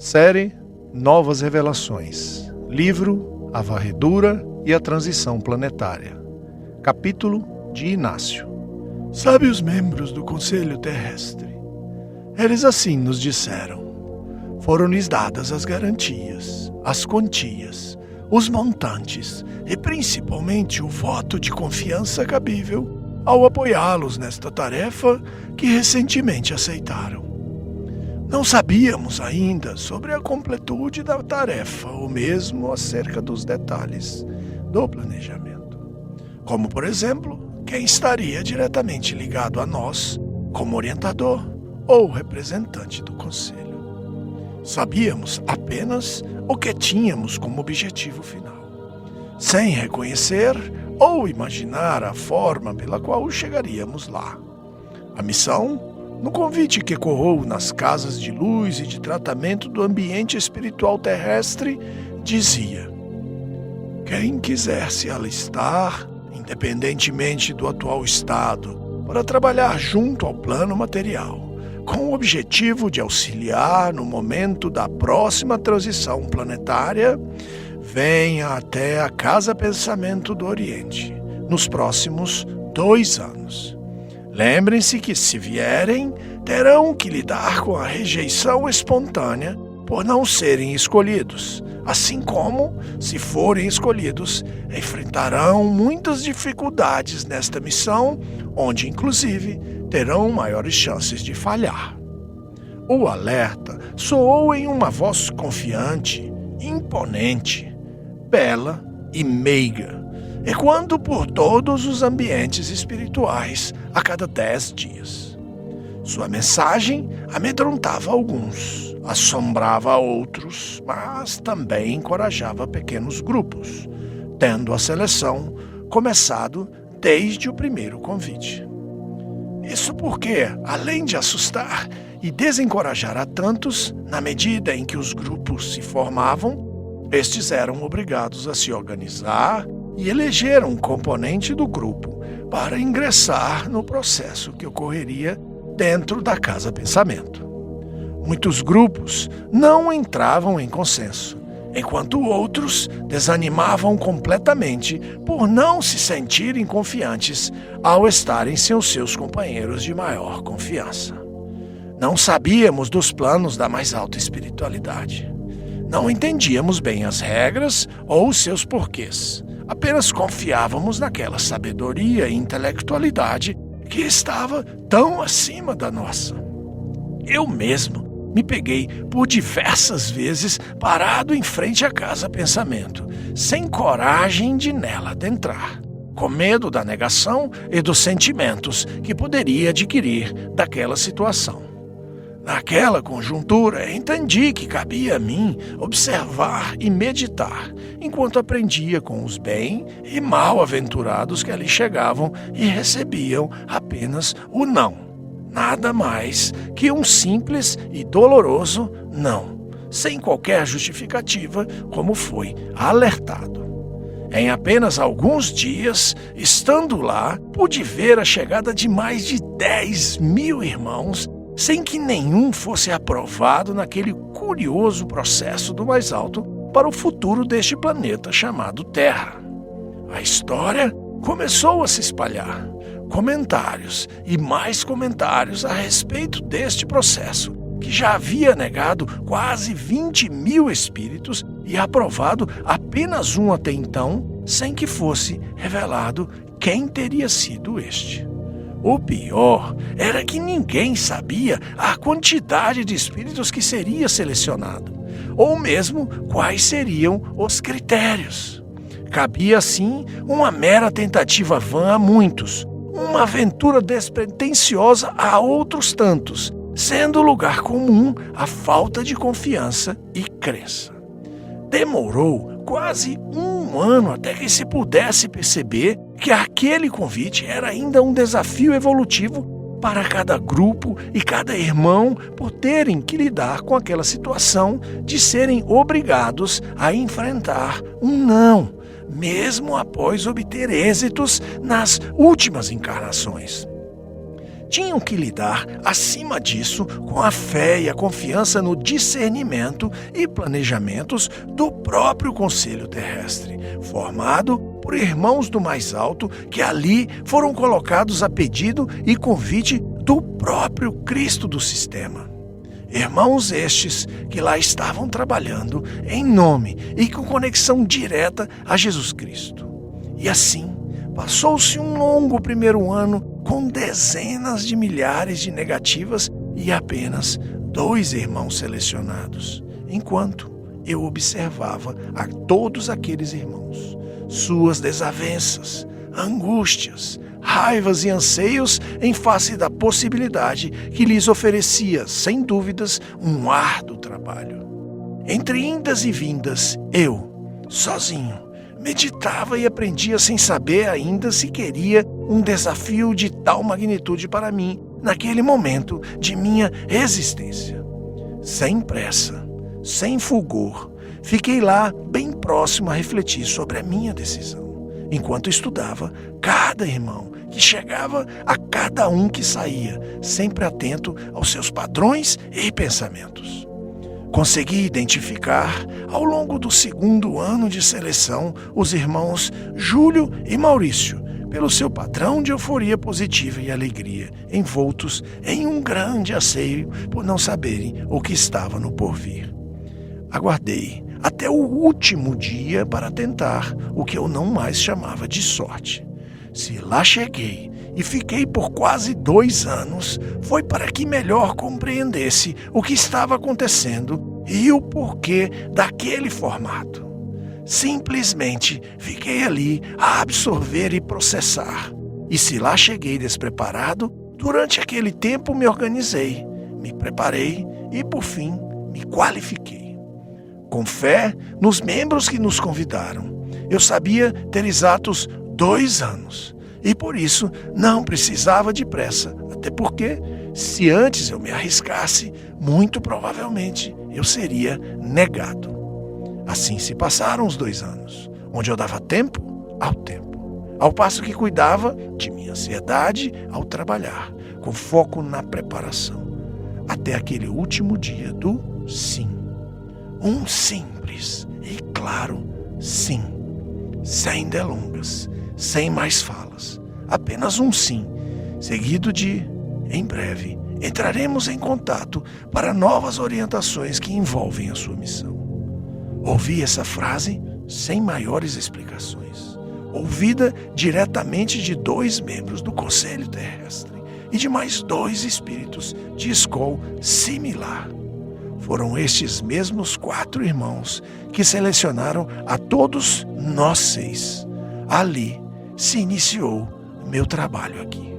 Série Novas Revelações. Livro A Varredura e a Transição Planetária. Capítulo de Inácio. Sábios membros do Conselho Terrestre, eles assim nos disseram. Foram-lhes dadas as garantias, as quantias, os montantes e principalmente o voto de confiança cabível ao apoiá-los nesta tarefa que recentemente aceitaram. Não sabíamos ainda sobre a completude da tarefa ou mesmo acerca dos detalhes do planejamento. Como, por exemplo, quem estaria diretamente ligado a nós como orientador ou representante do Conselho. Sabíamos apenas o que tínhamos como objetivo final, sem reconhecer ou imaginar a forma pela qual chegaríamos lá. A missão, no convite que ecoou nas casas de luz e de tratamento do ambiente espiritual terrestre, dizia: quem quiser se alistar, independentemente do atual estado, para trabalhar junto ao plano material, com o objetivo de auxiliar no momento da próxima transição planetária, venha até a Casa Pensamento do Oriente, nos próximos 2 anos. Lembrem-se que, se vierem, terão que lidar com a rejeição espontânea por não serem escolhidos, assim como, se forem escolhidos, enfrentarão muitas dificuldades nesta missão, onde, inclusive, terão maiores chances de falhar. O alerta soou em uma voz confiante, imponente, bela e meiga, ecoando por todos os ambientes espirituais a cada 10 dias. Sua mensagem amedrontava alguns, assombrava outros, mas também encorajava pequenos grupos, tendo a seleção começado desde o primeiro convite. Isso porque, além de assustar e desencorajar a tantos, na medida em que os grupos se formavam, estes eram obrigados a se organizar e eleger um componente do grupo para ingressar no processo que ocorreria dentro da Casa Pensamento. Muitos grupos não entravam em consenso, enquanto outros desanimavam completamente por não se sentirem confiantes ao estarem sem os seus companheiros de maior confiança. Não sabíamos dos planos da mais alta espiritualidade. Não entendíamos bem as regras ou os seus porquês. Apenas confiávamos naquela sabedoria e intelectualidade que estava tão acima da nossa. Eu mesmo me peguei por diversas vezes parado em frente à Casa Pensamento, sem coragem de nela adentrar, com medo da negação e dos sentimentos que poderia adquirir daquela situação. Naquela conjuntura, entendi que cabia a mim observar e meditar, enquanto aprendia com os bem e mal-aventurados que ali chegavam e recebiam apenas o não. Nada mais que um simples e doloroso não, sem qualquer justificativa, como foi alertado. Em apenas alguns dias, estando lá, pude ver a chegada de mais de 10.000 irmãos, sem que nenhum fosse aprovado naquele curioso processo do mais alto para o futuro deste planeta chamado Terra. A história começou a se espalhar. Comentários e mais comentários a respeito deste processo, que já havia negado quase 20.000 espíritos e aprovado apenas um até então, sem que fosse revelado quem teria sido este. O pior era que ninguém sabia a quantidade de espíritos que seria selecionado, ou mesmo quais seriam os critérios. Cabia, assim, uma mera tentativa vã a muitos, uma aventura despretensiosa a outros tantos, sendo lugar comum a falta de confiança e crença. Demorou quase 1 ano até que se pudesse perceber que aquele convite era ainda um desafio evolutivo para cada grupo e cada irmão por terem que lidar com aquela situação de serem obrigados a enfrentar um não, mesmo após obter êxitos nas últimas encarnações. tinham que lidar, acima disso, com a fé e a confiança no discernimento e planejamentos do próprio Conselho Terrestre, formado por irmãos do mais alto que ali foram colocados a pedido e convite do próprio Cristo do sistema. Irmãos estes que lá estavam trabalhando em nome e com conexão direta a Jesus Cristo. E assim, passou-se um longo primeiro ano com dezenas de milhares de negativas e apenas 2 irmãos selecionados, enquanto eu observava a todos aqueles irmãos, suas desavenças, angústias, raivas e anseios em face da possibilidade que lhes oferecia, sem dúvidas, um árduo trabalho. Entre indas e vindas, eu, sozinho, meditava e aprendia sem saber ainda se queria um desafio de tal magnitude para mim, naquele momento de minha existência. Sem pressa, sem fulgor, fiquei lá bem próximo a refletir sobre a minha decisão, enquanto estudava cada irmão que chegava a cada um que saía, sempre atento aos seus padrões e pensamentos. Consegui identificar, ao longo do segundo ano de seleção, os irmãos Júlio e Maurício, pelo seu padrão de euforia positiva e alegria, envoltos em um grande asseio por não saberem o que estava no porvir. Aguardei até o último dia para tentar o que eu não mais chamava de sorte. Se lá cheguei e fiquei por quase 2 anos, foi para que melhor compreendesse o que estava acontecendo e o porquê daquele formato. Simplesmente fiquei ali a absorver e processar. E se lá cheguei despreparado, durante aquele tempo me organizei, me preparei e, por fim, me qualifiquei. Com fé nos membros que nos convidaram, eu sabia ter exatos 2 anos e, por isso, não precisava de pressa, até porque, se antes eu me arriscasse, muito provavelmente eu seria negado. Assim se passaram os 2 anos, onde eu dava tempo ao tempo, ao passo que cuidava de minha ansiedade ao trabalhar, com foco na preparação, até aquele último dia do sim. Um simples e claro sim, sem delongas, sem mais falas, apenas um sim, seguido de, em breve, entraremos em contato para novas orientações que envolvem a sua missão. Ouvi essa frase sem maiores explicações, ouvida diretamente de 2 membros do Conselho Terrestre e de mais 2 espíritos de escola similar. Foram estes mesmos 4 irmãos que selecionaram a todos nós 6. Ali se iniciou meu trabalho aqui.